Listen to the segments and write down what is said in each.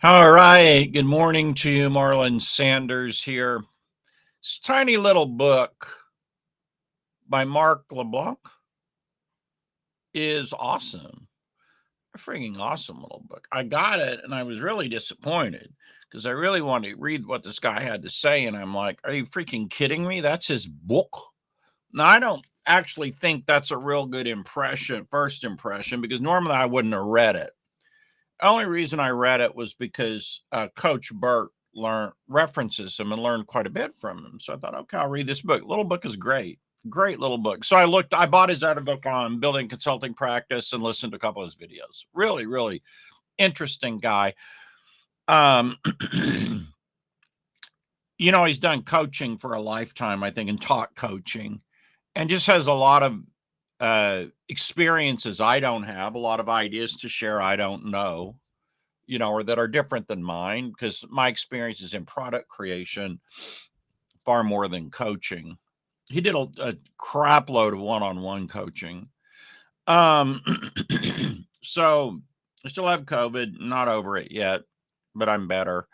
All right. Good morning to you, Marlon Sanders here. This tiny little book by Mark LeBlanc is awesome. A freaking awesome little book. I got it and I was really disappointed because I really wanted to read what this guy had to say. And I'm like, are you freaking kidding me? That's his book. Now, I don't actually think that's a real good first impression, because normally I wouldn't have read it. The only reason I read it was because Coach Burt references him and learned quite a bit from him. So I thought, okay, I'll read this book. Little book is great little book. So I bought his other book on building consulting practice and listened to a couple of his videos. Really, really interesting guy. Um, he's done coaching for a lifetime, I think, and taught coaching, and just has a lot of experiences I don't have, a lot of ideas to share I don't know, or that are different than mine, because my experience is in product creation far more than coaching. He did a crap load of one-on-one coaching. So I still have COVID, not over it yet, but I'm better.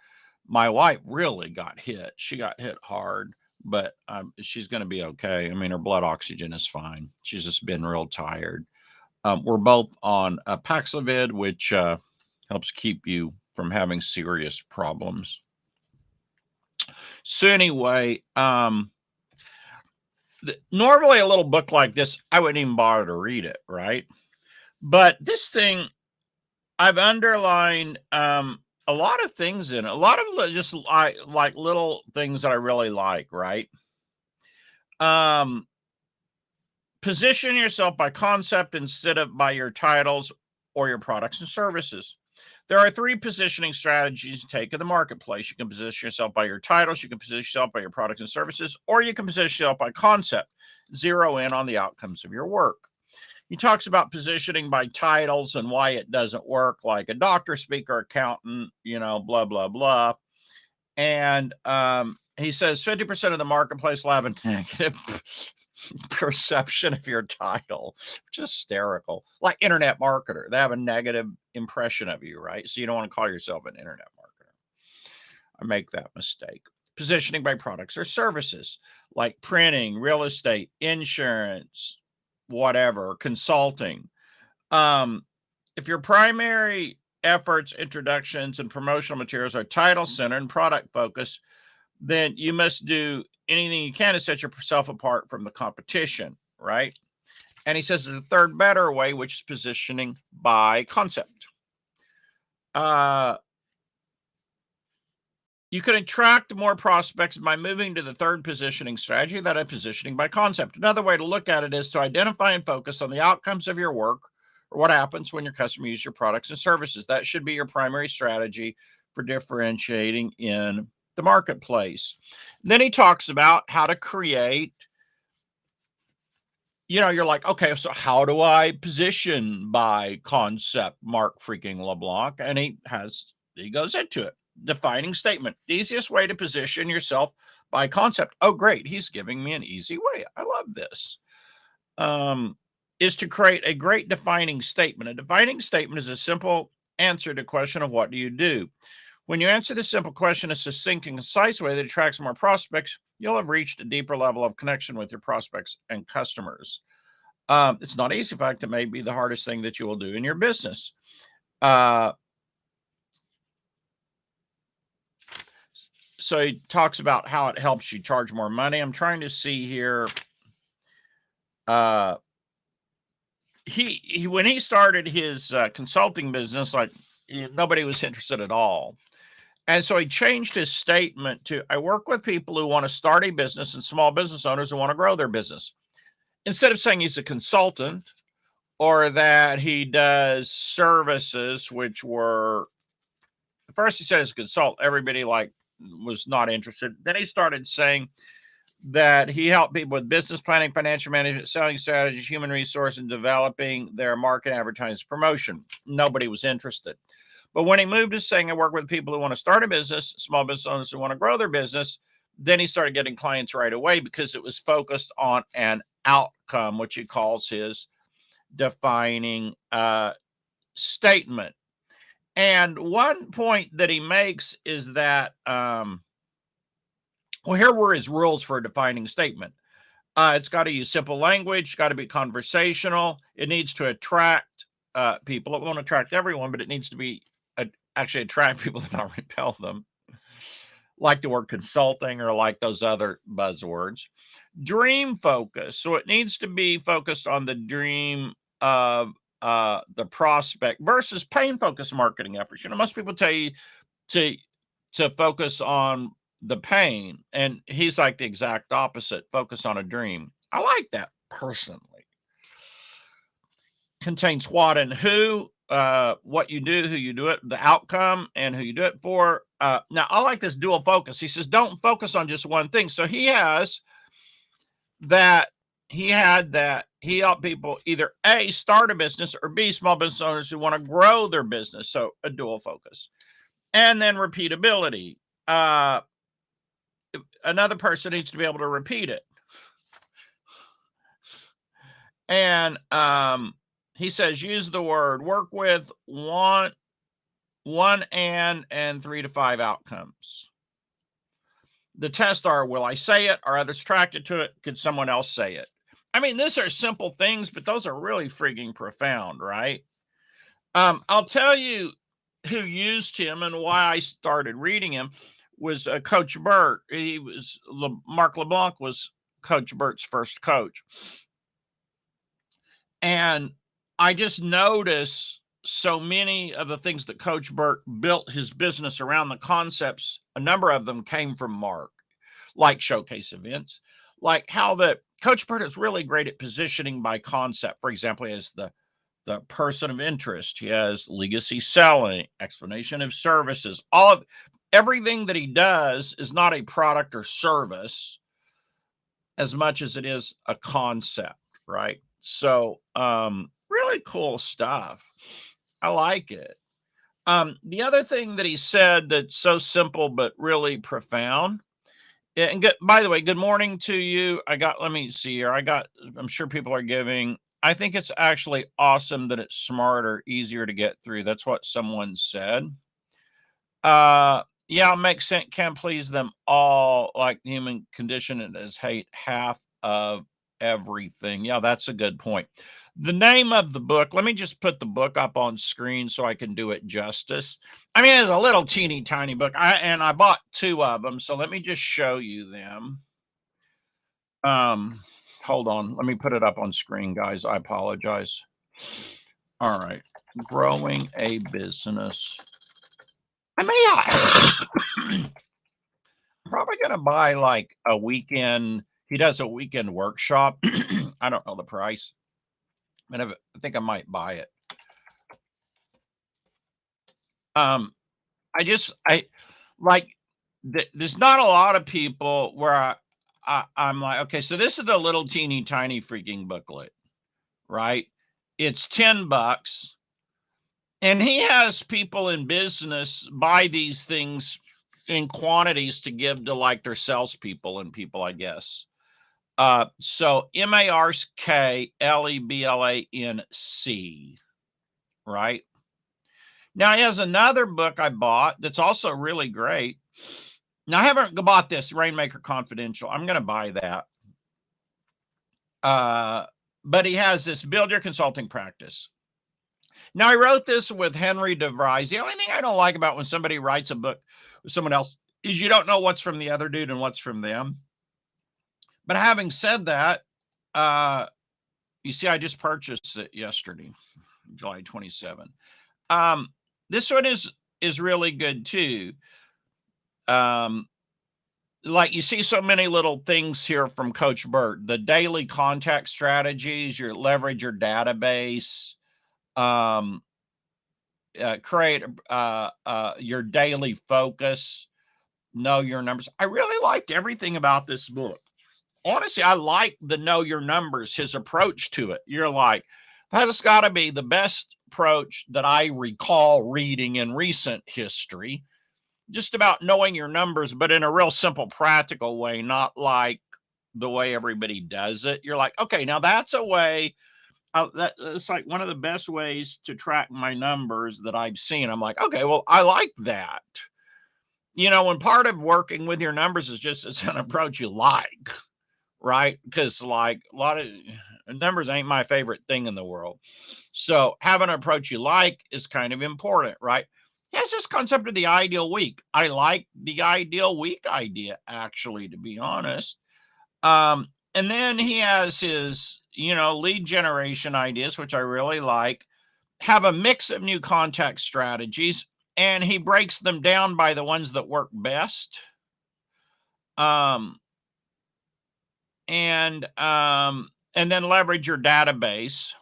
My wife really got hit. She got hit hard, but she's going to be okay. I mean, her blood oxygen is fine. She's just been real tired. We're both on Paxlovid, which helps keep you from having serious problems. So anyway, normally a little book like this, I wouldn't even bother to read it, right? But this thing, I've underlined a lot of things in it, a lot of just like little things that I really like, right? Position yourself by concept instead of by your titles or your products and services. There are 3 positioning strategies to take in the marketplace. You can position yourself by your titles, you can position yourself by your products and services, or you can position yourself by concept. Zero in on the outcomes of your work. He talks about positioning by titles and why it doesn't work, like a doctor, speaker, accountant, blah, blah, blah. And he says 50% of the marketplace will have a negative perception of your title, which is hysterical. Like internet marketer, they have a negative impression of you, right? So you don't want to call yourself an internet marketer. I make that mistake. Positioning by products or services, like printing, real estate, insurance, whatever, consulting. If your primary efforts, introductions, and promotional materials are title centered and product focused, then you must do anything you can to set yourself apart from the competition, right? And he says there's a third better way, which is positioning by concept. You can attract more prospects by moving to the third positioning strategy, that is positioning by concept. Another way to look at it is to identify and focus on the outcomes of your work, or what happens when your customer uses your products and services. That should be your primary strategy for differentiating in the marketplace. And then he talks about how to create, you're like, okay, so how do I position by concept, Mark freaking LeBlanc? And he goes into it. Defining statement. The easiest way to position yourself by concept. Oh, great. He's giving me an easy way. I love this. Is to create a great defining statement. A defining statement is a simple answer to the question of what do you do? When you answer this simple question in a succinct and concise way that attracts more prospects, you'll have reached a deeper level of connection with your prospects and customers. It's not easy. In fact, it may be the hardest thing that you will do in your business. So he talks about how it helps you charge more money. I'm trying to see here. He when he started his consulting business, like nobody was interested at all. And so he changed his statement to, I work with people who want to start a business and small business owners who want to grow their business. Instead of saying he's a consultant or that he does services, which were, first he said he's a consultant, everybody was not interested. Then he started saying that he helped people with business planning, financial management, selling strategies, human resource, and developing their market, advertising, promotion. Nobody was interested. But when he moved to saying, I work with people who want to start a business, small business owners who want to grow their business, then he started getting clients right away because it was focused on an outcome, which he calls his defining statement. And one point that he makes is that, well, here were his rules for a defining statement. It's got to use simple language, got to be conversational. It needs to attract people. It won't attract everyone, but it needs to be actually attract people and not repel them. Like the word consulting or like those other buzzwords. Dream focus. So it needs to be focused on the dream of the prospect versus pain focused marketing efforts. Most people tell you to focus on the pain, and he's like the exact opposite. Focus on a dream. I like that personally. Contains what and who, what you do, who you do it, the outcome, and who you do it for. Now, I like this dual focus. He says, don't focus on just one thing. So he had that he helped people either A, start a business, or B, small business owners who want to grow their business. So a dual focus. And then repeatability. Another person needs to be able to repeat it. And he says, use the word, work with one and 3 to 5 outcomes. The tests are, will I say it? Are others attracted to it? Could someone else say it? I mean, these are simple things, but those are really freaking profound, right? I'll tell you who used him and why I started reading him was Coach Burt. He was Mark LeBlanc was Coach Burt's first coach. And I just noticed so many of the things that Coach Burt built his business around, the concepts, a number of them came from Mark, like showcase events, like how the Coach Burt is really great at positioning by concept. For example, he has the person of interest. He has legacy selling, explanation of services. Everything that he does is not a product or service as much as it is a concept, right? So, really cool stuff. I like it. The other thing that he said that's so simple but really profound. And by the way, good morning to you. Let me see here. I'm sure people are giving. I think it's actually awesome that it's smarter, easier to get through. That's what someone said. Yeah, it makes sense. Can't please them all. Like the human condition, it is hate half of everything. Yeah, that's a good point. The name of the book, let me just put the book up on screen so I can do it justice. I mean, it's a little teeny tiny book. I bought 2 of them, so let me just show you them. Hold on. Let me put it up on screen, guys. I apologize. All right. Growing a business. I'm probably going to buy like a weekend. He does a weekend workshop. I don't know the price, but I think I might buy it. I like, there's not a lot of people where I'm like, okay, so this is the little teeny tiny freaking booklet, right? It's $10. And he has people in business buy these things in quantities to give to like their salespeople and people, I guess. So MarkLeBlanc, right? Now he has another book I bought that's also really great. Now I haven't bought this, Rainmaker Confidential. I'm going to buy that. But he has this Build Your Consulting Practice. Now, I wrote this with Henry DeVries. The only thing I don't like about when somebody writes a book with someone else is you don't know what's from the other dude and what's from them. But having said that, you see, I just purchased it yesterday, July 27. This one is really good too. Like you see so many little things here from Coach Burt, the daily contact strategies, leverage your database, create your daily focus, know your numbers. I really liked everything about this book. Honestly, I like the know your numbers, his approach to it. You're like, that's got to be the best approach that I recall reading in recent history. Just about knowing your numbers, but in a real simple, practical way, not like the way everybody does it. You're like, okay, now that's a way It's like one of the best ways to track my numbers that I've seen. I'm like, okay, well, I like that. When part of working with your numbers is just it's an approach you like, right? Because like a lot of numbers ain't my favorite thing in the world. So having an approach you like is kind of important, right? He has this concept of the ideal week. I like the ideal week idea, actually, to be honest. And then he has his, lead generation ideas, which I really like, have a mix of new contact strategies, and he breaks them down by the ones that work best. Um, and then leverage your database,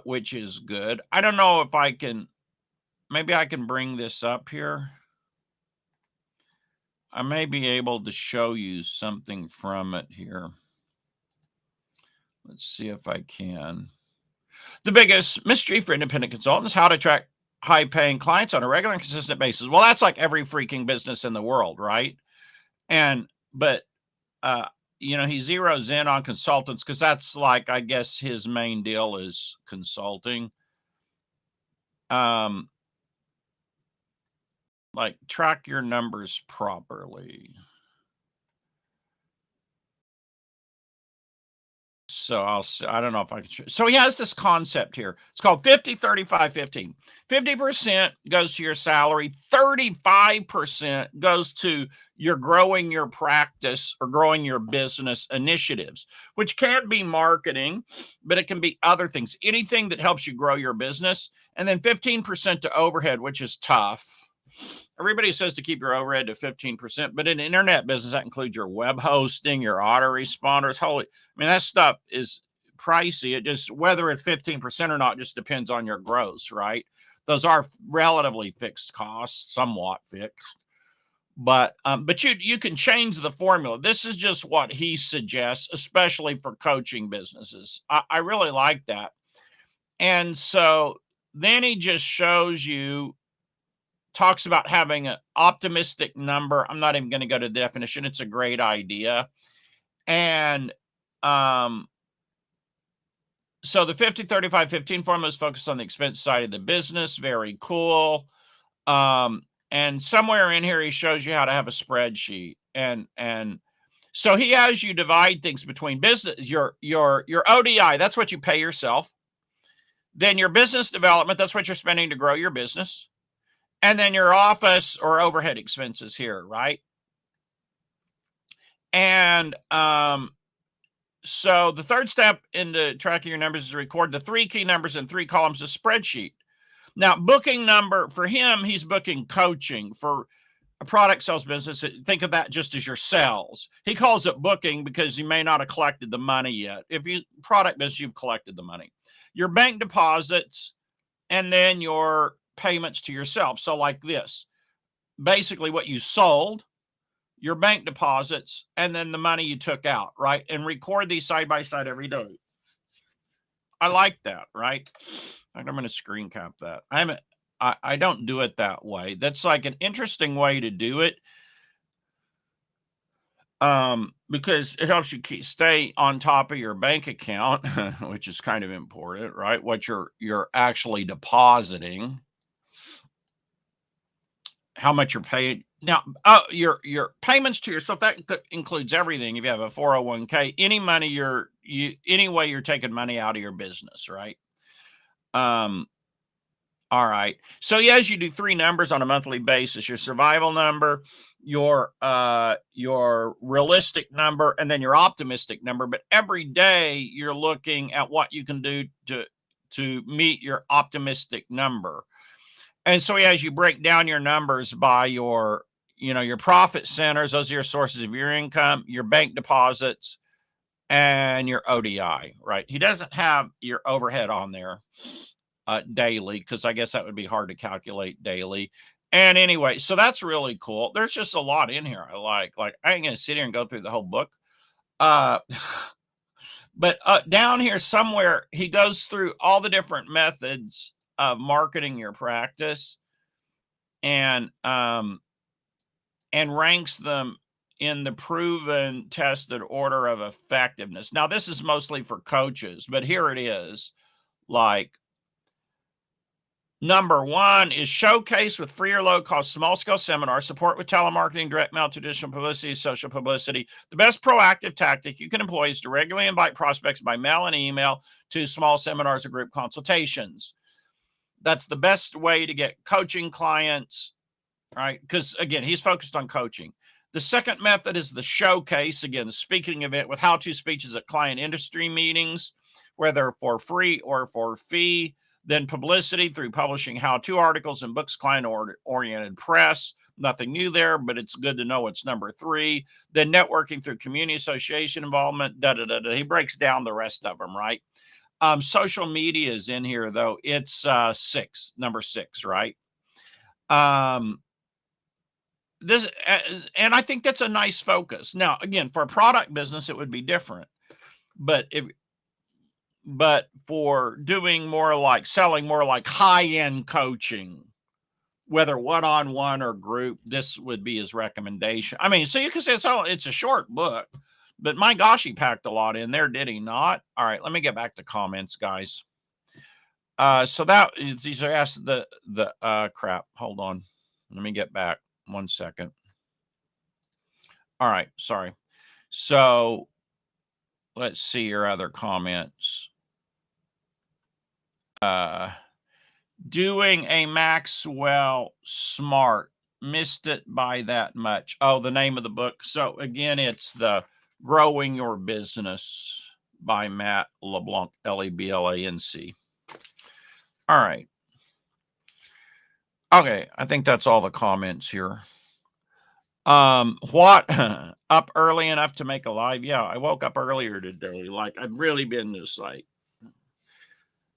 which is good. I don't know if maybe I can bring this up here. I may be able to show you something from it here. Let's see if I can. The biggest mystery for independent consultants: how to attract high-paying clients on a regular and consistent basis. Well, that's like every freaking business in the world, right? But he zeroes in on consultants because that's like, I guess, his main deal is consulting. Like track your numbers properly. So I don't know if I can show. So he has this concept here. It's called 50, 35, 15. 50% goes to your salary. 35% goes to your growing your practice or growing your business initiatives, which can be marketing, but it can be other things, anything that helps you grow your business. And then 15% to overhead, which is tough. Everybody says to keep your overhead to 15%, but in internet business, that includes your web hosting, your autoresponders. That stuff is pricey. It just, whether it's 15% or not, just depends on your gross, right? Those are relatively fixed costs, somewhat fixed. But you can change the formula. This is just what he suggests, especially for coaching businesses. I really like that. And so then he just shows you, talks about having an optimistic number. I'm not even going to go to the definition. It's a great idea. And so the 50, 35, 15 formula is focused on the expense side of the business. Very cool. And somewhere in here, he shows you how to have a spreadsheet. And so he has you divide things between business, your ODI, that's what you pay yourself. Then your business development, that's what you're spending to grow your business. And then your office or overhead expenses here, right? And so the third step into tracking your numbers is to record the 3 key numbers in 3 columns of spreadsheet. Now, booking number, for him, he's booking coaching. For a product sales business, think of that just as your sales. He calls it booking because you may not have collected the money yet. If you product business, you've collected the money. Your bank deposits, and then your payments to yourself. So like this, basically what you sold, your bank deposits, and then the money you took out, right? And record these side by side every day. I like that, right? I'm going to screen cap that. I don't do it that way. That's like an interesting way to do it. Because it helps you stay on top of your bank account, which is kind of important, right? What you're actually depositing, how much you're paid. Now, your payments to yourself, that includes everything. If you have a 401k, any money any way you're taking money out of your business, right? All right. So yes, you do 3 numbers on a monthly basis: your survival number, your realistic number, and then your optimistic number. But every day you're looking at what you can do to meet your optimistic number. And so as you break down your numbers by your profit centers, those are your sources of your income, your bank deposits, and your ODI, right? He doesn't have your overhead on there daily, because I guess that would be hard to calculate daily. And anyway, so that's really cool. There's just a lot in here. I like I ain't gonna sit here and go through the whole book. But down here somewhere, he goes through all the different methods of marketing your practice, and ranks them in the proven tested order of effectiveness. Now, this is mostly for coaches, but here it is. Like, number one is showcase with free or low cost small scale seminars, support with telemarketing, direct mail, traditional publicity, social publicity. The best proactive tactic you can employ is to regularly invite prospects by mail and email to small seminars or group consultations. That's the best way to get coaching clients, right? Because again, he's focused on coaching. The second method is the showcase, again, the speaking event with how-to speeches at client industry meetings, whether for free or for fee. Then publicity through publishing how-to articles and books, client-oriented press. Nothing new there, but it's good to know it's number three. Then networking through community association involvement. He breaks down the rest of them, right? Social media is in here, though. It's number six, right? This and I think that's a nice focus. Now, again, for a product business, it would be different, but for doing more like selling more like high-end coaching, whether one-on-one or group, this would be his recommendation. I mean, so you can say it's a short book, but my gosh, he packed a lot in there, did he not? All right, let me get back to comments, guys. So that these are asked the crap. Hold on. Let me get back 1 second. All right, sorry. So let's see your other comments. Doing a Maxwell Smart. Missed it by that much. Oh, the name of the book. So again, it's the Growing Your Business by Matt LeBlanc, LeBlanc. All right. Okay, I think that's all the comments here. What up early enough to make a live? Yeah, I woke up earlier today. Like I've really been just like,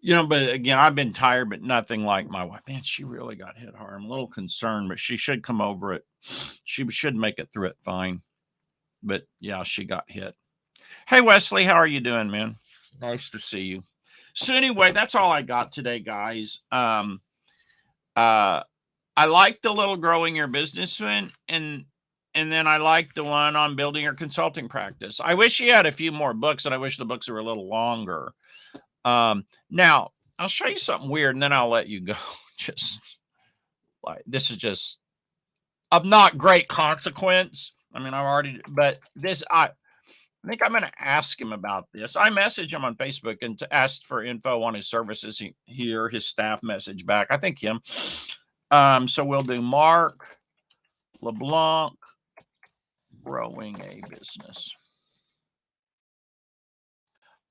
but again, I've been tired, but nothing like my wife. Man, she really got hit hard. I'm a little concerned, but she should come over it. She should make it through it fine. But yeah, she got hit. Hey, Wesley, how are you doing, man? Nice to see you. So anyway, that's all I got today, guys. I like the little growing your business one, and then I like the one on building your consulting practice. I wish he had a few more books, and I wish the books were a little longer. Now I'll show you something weird, and then I'll let you go. Just like this is just of not great consequence. I mean, I've already, but this I think I'm going to ask him about this. I messaged him on Facebook and asked for info on his services. His staff message back. I think him. So we'll do Mark LeBlanc, growing a business.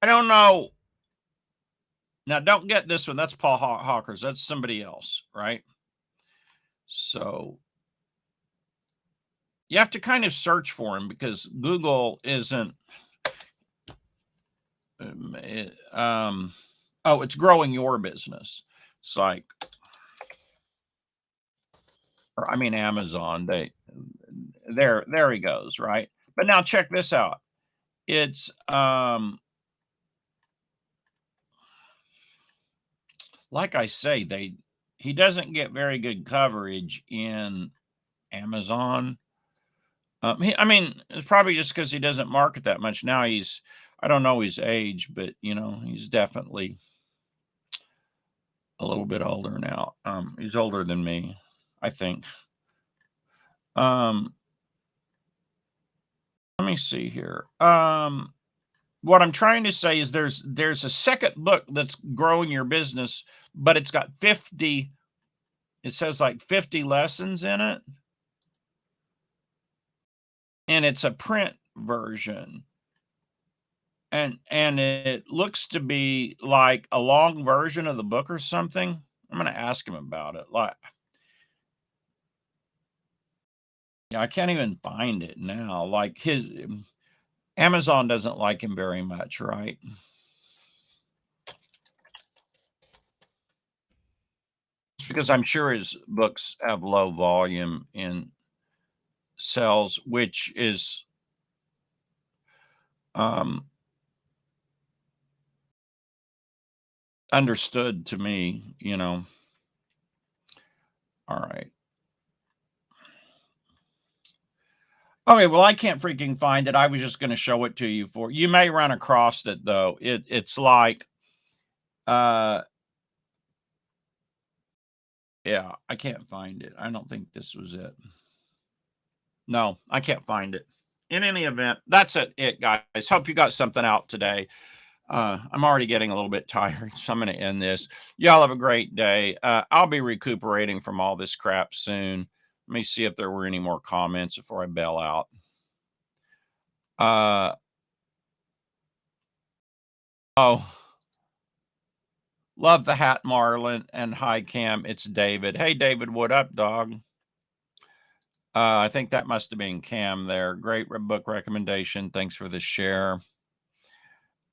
I don't know. Now, don't get this one. That's Paul Hawkers. That's somebody else, right? So you have to kind of search for him because Google isn't. It's growing your business. It's like, or I mean, Amazon. There he goes, right? But now check this out. It's like I say, he doesn't get very good coverage in Amazon. It's probably just because he doesn't market that much now. I don't know his age, but he's definitely a little bit older now. He's older than me, I think. Let me see here. What I'm trying to say is there's a second book that's growing your business, but it's got 50. It says like 50 lessons in it. And it's a print version. And it looks to be like a long version of the book or something. I'm going to ask him about it. Like, I can't even find it now. Like his Amazon doesn't like him very much, right? It's because I'm sure his books have low volume in sales, which is understood to me, All right. Okay, well, I can't freaking find it. I was just gonna show it to you for you may run across it, though. It's like, uh yeah, I can't find it. I don't think this was it. No, I can't find it. In any event, that's it, guys. Hope you got something out today. I'm already getting a little bit tired, so I'm gonna end this. Y'all have a great day. I'll be recuperating from all this crap soon. Let me see if there were any more comments before I bail out. Uh, oh, love the hat, Marlon, and hi, Cam. It's David. Hey, David, what up, dog? I think that must have been Cam there. Great book recommendation. Thanks for the share.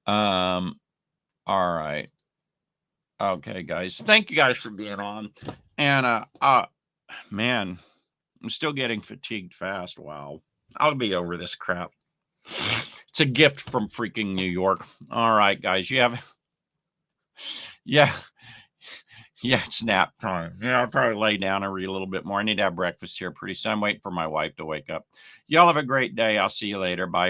All right. Okay, guys. Thank you guys for being on. And man, I'm still getting fatigued fast. Wow. I'll be over this crap. It's a gift from freaking New York. All right, guys. You have yeah. Yeah, it's nap time. Yeah, I'll probably lay down and read a little bit more. I need to have breakfast here pretty soon. I'm waiting for my wife to wake up. Y'all have a great day. I'll see you later. Bye.